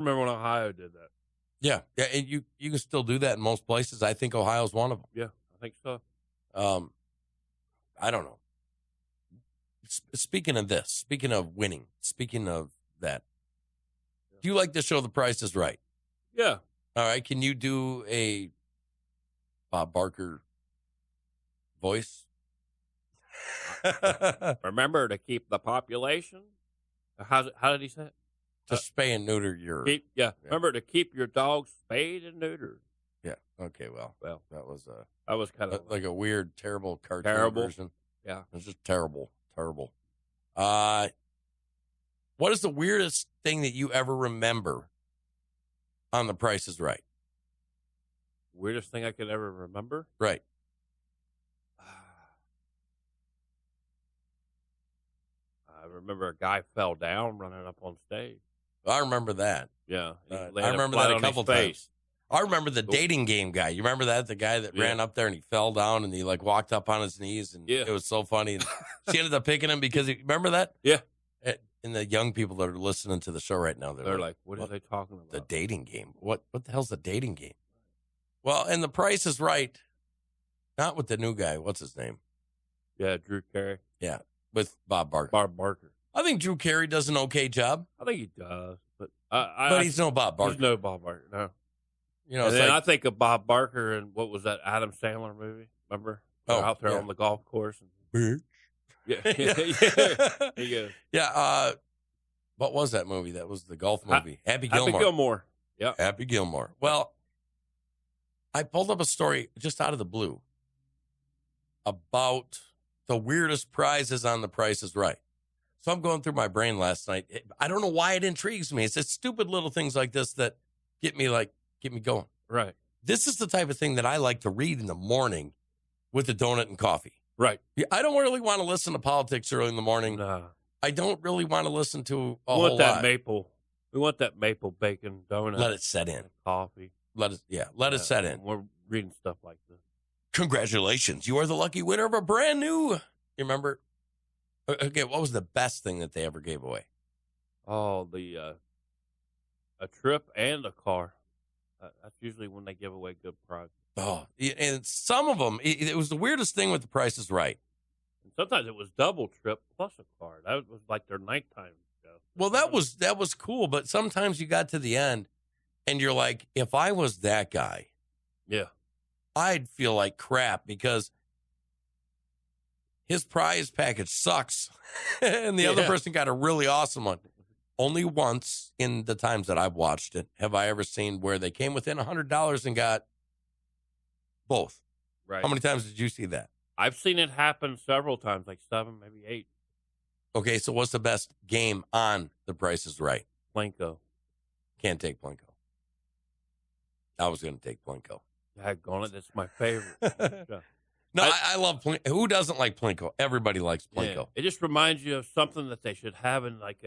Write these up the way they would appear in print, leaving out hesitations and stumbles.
Remember when Ohio did that? Yeah, and you can still do that in most places. I think Ohio's one of them. Yeah, I think so. I don't know. Speaking of winning, speaking of that, do you like the show The Price is Right? Yeah. All right, can you do a Bob Barker voice? Remember to keep the population. How did he say it? To spay and neuter your. Yeah. Remember to keep your dogs spayed and neutered. Yeah. Okay. Well, that was kind of like a weird, terrible cartoon version. Yeah. It's just terrible. What is the weirdest thing that you ever remember on The Price is Right? Weirdest thing I could ever remember? Right. I remember a guy fell down running up on stage. I remember that. Yeah. I remember that a couple times. I remember the Cool. dating game guy. You remember that? The guy that ran up there and he fell down and he like walked up on his knees and it was so funny. And she ended up picking him because remember that? Yeah. And the young people that are listening to the show right now, they're like, what are they talking about? The dating game. What the hell's the dating game? Well, and The Price is Right. Not with the new guy. What's his name? Yeah, Drew Carey. Yeah, with Bob Barker. Bob Barker. I think Drew Carey does an okay job. I think he does, but he's no Bob Barker. He's no Bob Barker. No. You know, and then I think of Bob Barker and what was that Adam Sandler movie? Remember? They're out there on the golf course. And, yeah. What was that movie? That was the golf movie. Happy Gilmore. Yeah. Happy Gilmore. Well, I pulled up a story just out of the blue about the weirdest prizes on The Price is Right. So I'm going through my brain last night. I don't know why it intrigues me. It's just stupid little things like this that get me going. Right. This is the type of thing that I like to read in the morning with a donut and coffee. Right. I don't really want to listen to politics early in the morning. Nah. I don't really want to listen to a whole lot. We want that maple bacon donut. Let it set in. Coffee. Let it set in. We're reading stuff like this. Congratulations. You are the lucky winner of a brand new. You remember? Okay, what was the best thing that they ever gave away? Oh, a trip and a car. That's usually when they give away good prizes. Oh, and some of them, it was the weirdest thing with The Price is Right. And sometimes it was double trip plus a car. That was like their nighttime show. Well, that was cool, but sometimes you got to the end and you're like, if I was that guy, yeah, I'd feel like crap because his prize package sucks and the other person got a really awesome one. Only once in the times that I've watched it have I ever seen where they came within $100 and got both. Right. How many times did you see that? I've seen it happen several times, like 7, maybe 8. Okay, so what's the best game on The Price is Right? Plinko. Can't take Plinko. I was going to take Plinko. Daggone it, that's my favorite. No, I love Plinko. Who doesn't like Plinko? Everybody likes Plinko. Yeah. It just reminds you of something that they should have in like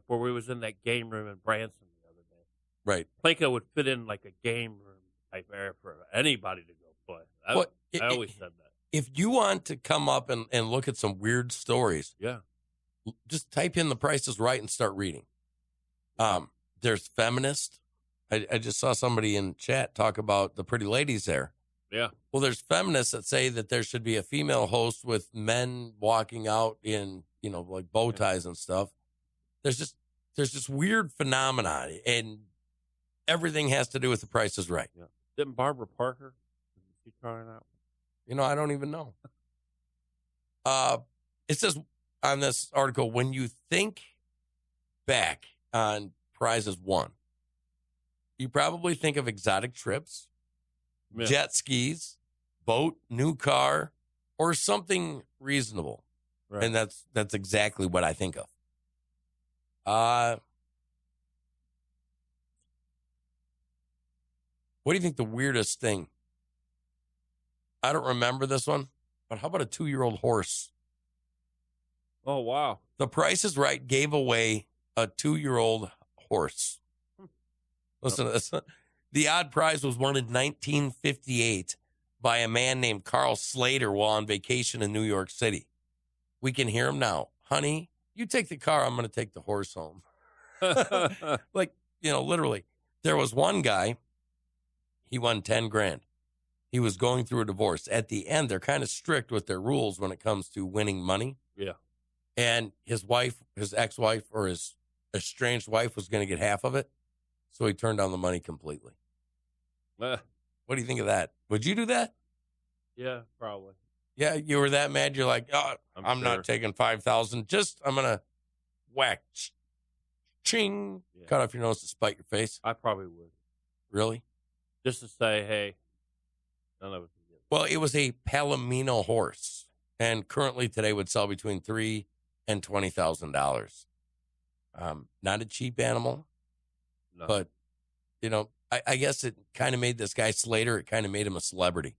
where we was in that game room in Branson the other day. Right. Plinko would fit in like a game room type area for anybody to go play. I always said that. If you want to come up and look at some weird stories, just type in The Price is Right and start reading. There's feminist. I just saw somebody in chat talk about the pretty ladies there. Yeah. Well, there's feminists that say that there should be a female host with men walking out in, like bow ties and stuff. There's this weird phenomenon, and everything has to do with The Price is Right. Yeah. Didn't Barbara Parker? Is she trying out? I don't even know. It says on this article, when you think back on prizes won, you probably think of exotic trips, jet skis, boat, new car, or something reasonable. Right. And that's exactly what I think of. What do you think the weirdest thing? I don't remember this one, but how about a 2-year-old horse? Oh, wow. The Price is Right gave away a 2-year-old horse. Listen to this. The odd prize was won in 1958 by a man named Carl Slater while on vacation in New York City. We can hear him now. Honey, you take the car. I'm going to take the horse home. Like, literally. There was one guy, he won 10 grand. He was going through a divorce. At the end, they're kind of strict with their rules when it comes to winning money. Yeah. And his ex-wife, or his estranged wife was going to get half of it. So he turned down the money completely. What do you think of that? Would you do that? Yeah, probably. Yeah, you were that mad. You're like, oh, I'm sure. not taking 5,000. I'm going to whack, ching, cut off your nose to spite your face. I probably would. Really? Just to say, hey, none of it. Well, it was a Palomino horse, and currently today would sell between $3,000 and $20,000. Not a cheap animal, No. but I guess it kind of made this guy Slater. It kind of made him a celebrity.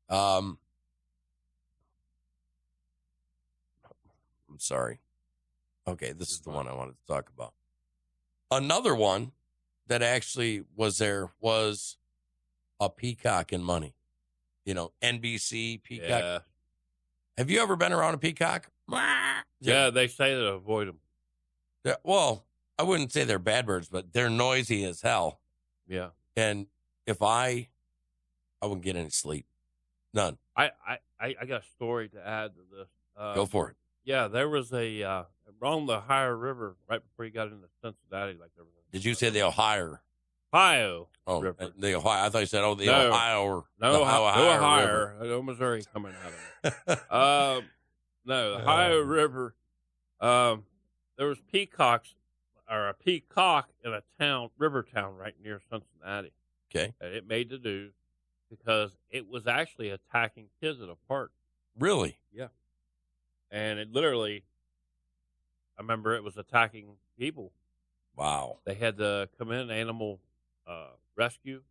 I'm sorry. Okay, this is the one I wanted to talk about. Another one that actually was there was a peacock in money. NBC peacock. Yeah. Have you ever been around a peacock? Yeah, they say to avoid them. Well, I wouldn't say they're bad birds, but they're noisy as hell. Yeah. And if I wouldn't get any sleep. None. I got a story to add to this. Go for it. Yeah, there was along the Ohio River right before you got into Cincinnati. Did you say the Ohio? Ohio River. The Ohio. I thought you said, the no, Ohio. Or no, the Ohio River. No Missouri coming out of it. No, the Ohio River. There was peacocks, or a peacock in a river town right near Cincinnati. Okay. It made the news because it was actually attacking kids at a park. Really? Yeah. And it literally, I remember it was attacking people. Wow. They had to come in, animal rescue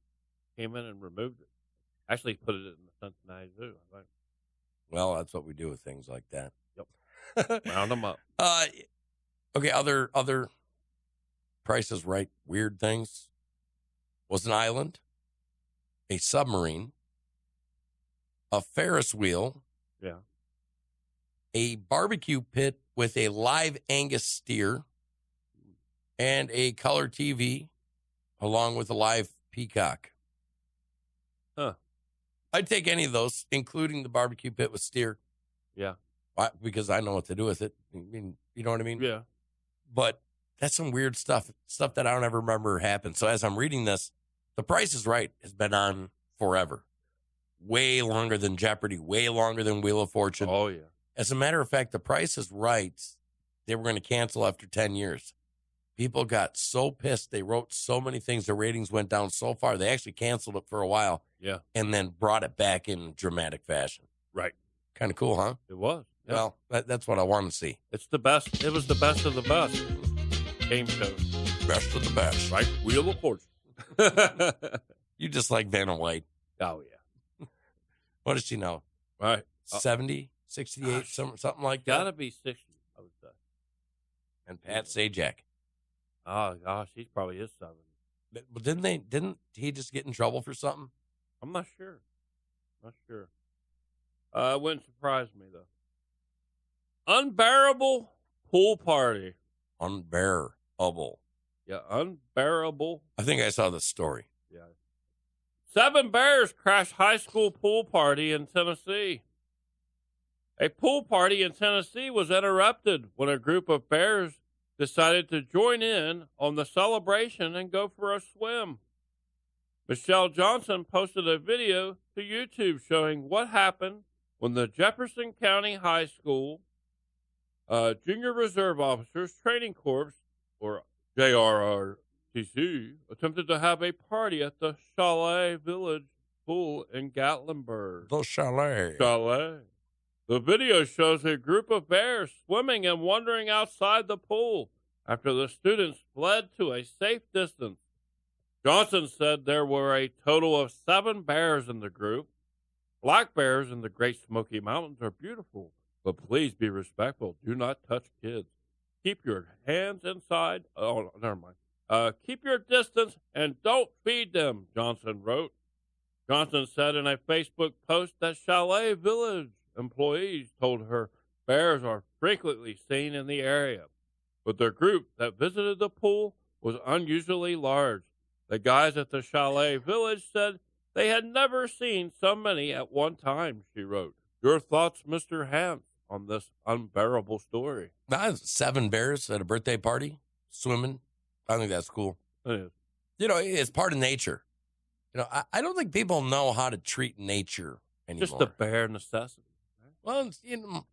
came in and removed it. Actually put it in the Cincinnati Zoo, I think. Well, that's what we do with things like that. Yep. Round them up. Okay, other Price is Right weird things was an island, a submarine, a Ferris wheel, yeah, a barbecue pit with a live Angus steer, and a color TV, along with a live peacock. Huh. I'd take any of those, including the barbecue pit with steer. Yeah. Why? Because I know what to do with it. I mean, you know what I mean? Yeah. But that's some weird stuff that I don't ever remember happened. So as I'm reading this, The Price is Right has been on forever. Way longer than Jeopardy, way longer than Wheel of Fortune. Oh, yeah. As a matter of fact, The Price is Right, they were going to cancel after 10 years. People got so pissed. They wrote so many things. The ratings went down so far. They actually canceled it for a while. Yeah. And then brought it back in dramatic fashion. Right. Kind of cool, huh? It was. Yeah. Well, that's what I want to see. It's the best. It was the best of the best game show. Best of the best. Right? Wheel of Fortune. You just like Vanna White. Oh, yeah. What is she now? Right. 70, 68, something like that? Gotta be 60, I would say. And Pat Sajak. Oh, gosh, he probably is 70. But didn't he just get in trouble for something? I'm not sure. It wouldn't surprise me, though. Unbearable pool party. Unbearable. Yeah, unbearable. I think I saw this story. Yeah. 7 bears crash high school pool party in Tennessee. A pool party in Tennessee was interrupted when a group of bears decided to join in on the celebration and go for a swim. Michelle Johnson posted a video to YouTube showing what happened when the Jefferson County High School Junior Reserve Officers Training Corps, or JRRTC, attempted to have a party at the Chalet Village pool in Gatlinburg. The chalet. The video shows a group of bears swimming and wandering outside the pool after the students fled to a safe distance. Johnson said there were a total of 7 bears in the group. Black bears in the Great Smoky Mountains are beautiful, but please be respectful. Do not touch kids. Keep your hands inside. Oh, never mind. Keep your distance and don't feed them, Johnson wrote. Johnson said in a Facebook post that Chalet Village employees told her bears are frequently seen in the area, but the group that visited the pool was unusually large. The guys at the chalet village said they had never seen so many at one time, she wrote. Your thoughts, Mr. Hans, on this unbearable story? 7 bears at a birthday party, swimming. I think that's cool. It is. It's part of nature. I don't think people know how to treat nature anymore. Just the bare necessity. Well,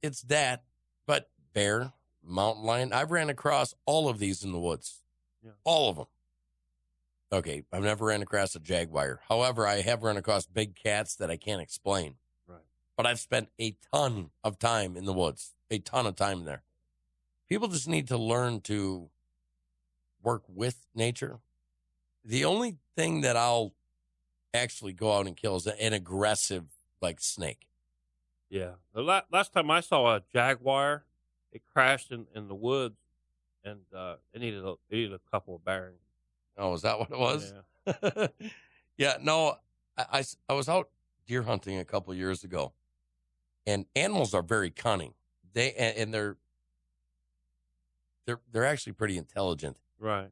it's that, but bear, mountain lion. I've ran across all of these in the woods. Yeah. All of them. Okay, I've never ran across a jaguar. However, I have run across big cats that I can't explain. Right. But I've spent a ton of time in the woods, a ton of time there. People just need to learn to work with nature. The only thing that I'll actually go out and kill is an aggressive, like, snake. Yeah. The last time I saw a jaguar, it crashed in the woods, and it needed a couple of bearings. Oh, is that what it was? Yeah. Yeah, no, I was out deer hunting a couple of years ago, and animals are very cunning. They're actually pretty intelligent. Right.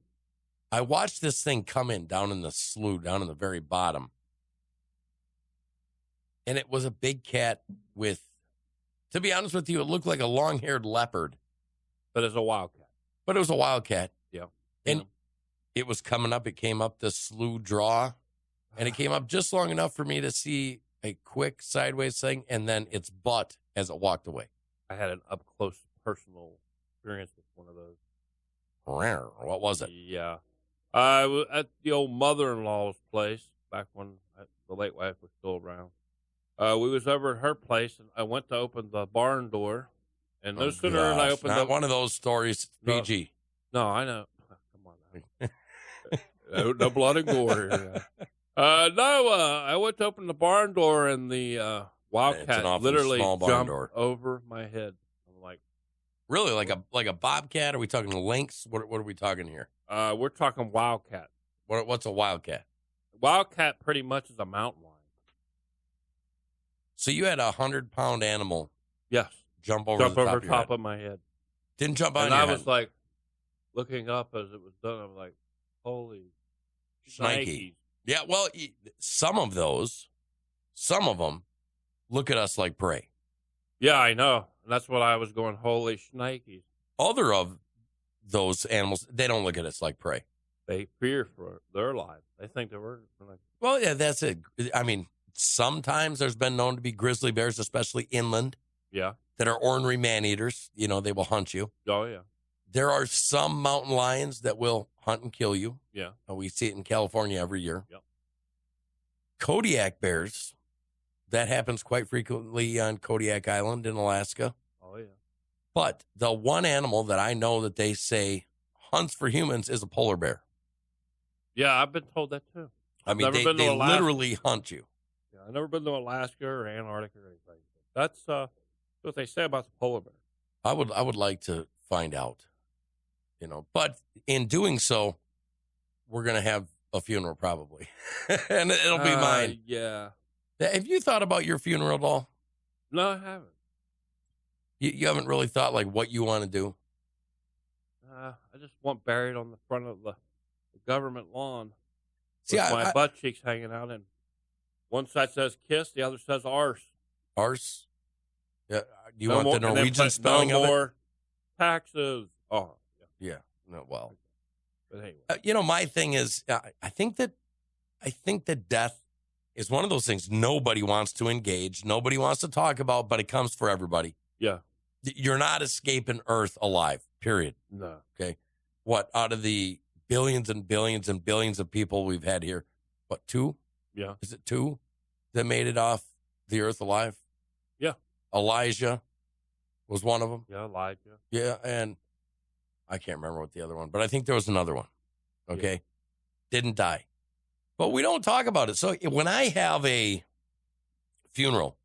I watched this thing come in down in the slough, down in the very bottom. And it was a big cat with, to be honest with you, it looked like a long-haired leopard. But it's a wildcat. But it was a wildcat. Yeah. And it was coming up. It came up the slough draw. And it came up just long enough for me to see a quick sideways thing and then its butt as it walked away. I had an up-close personal experience with one of those. What was it? Yeah. I was at the old mother-in-law's place back when the late wife was still around. We was over at her place, and I went to open the barn door, and no sooner as I opened Not one of those stories, PG. No, I know. Come on. No blood and gore here. I went to open the barn door, and the wildcat literally jumped over my head. I'm like, really, like a bobcat? Are we talking lynx? What are we talking here? We're talking wildcat. What's a wildcat? Wildcat pretty much is a mountain lion. So you had a 100-pound animal. Yes. Jump over top of my head. Didn't jump on your head. And I was like looking up as it was done. I was like, holy shnikey. Yeah, well, some of them look at us like prey. Yeah, I know. And that's what I was going, holy shnikes. Other of those animals, they don't look at us like prey. They fear for their lives. They think that we're like. Well, yeah, that's it. I mean, sometimes there's been known to be grizzly bears, especially inland. Yeah. That are ornery man-eaters. They will hunt you. Oh, yeah. There are some mountain lions that will hunt and kill you. Yeah. We see it in California every year. Yep. Kodiak bears, that happens quite frequently on Kodiak Island in Alaska. Oh, yeah. But the one animal that I know that they say hunts for humans is a polar bear. Yeah, I've been told that too. I mean, they literally hunt you. Yeah, I've never been to Alaska or Antarctica or anything. That's what they say about the polar bear. I would like to find out, But in doing so, we're going to have a funeral probably, and it'll be mine. Yeah. Have you thought about your funeral at all? No, I haven't. You haven't really thought like what you want to do? I just want buried on the front of the government lawn. See, with my butt cheeks hanging out, and one side says kiss, the other says arse. Arse? Yeah. Do you want the Norwegian spelling of it? No more taxes. Oh, yeah. No, well. But anyway. My thing is, I think that death is one of those things nobody wants to engage, nobody wants to talk about, but it comes for everybody. Yeah. You're not escaping Earth alive, period. No. Okay. What, out of the billions and billions and billions of people we've had here, what, 2? Yeah. Is it 2 that made it off the Earth alive? Yeah. Elijah was one of them. Yeah, Elijah. Yeah, and I can't remember what the other one, but I think there was another one. Okay. Yeah. Didn't die. But we don't talk about it. So when I have a funeral,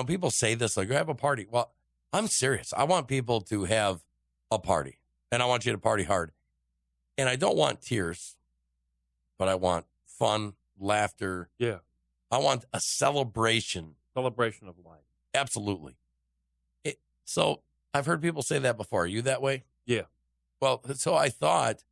people say this, like, have a party. Well, I'm serious. I want people to have a party, and I want you to party hard. And I don't want tears, but I want fun, laughter. Yeah. I want a celebration. Celebration of life. Absolutely. So I've heard people say that before. Are you that way? Yeah. Well, so I thought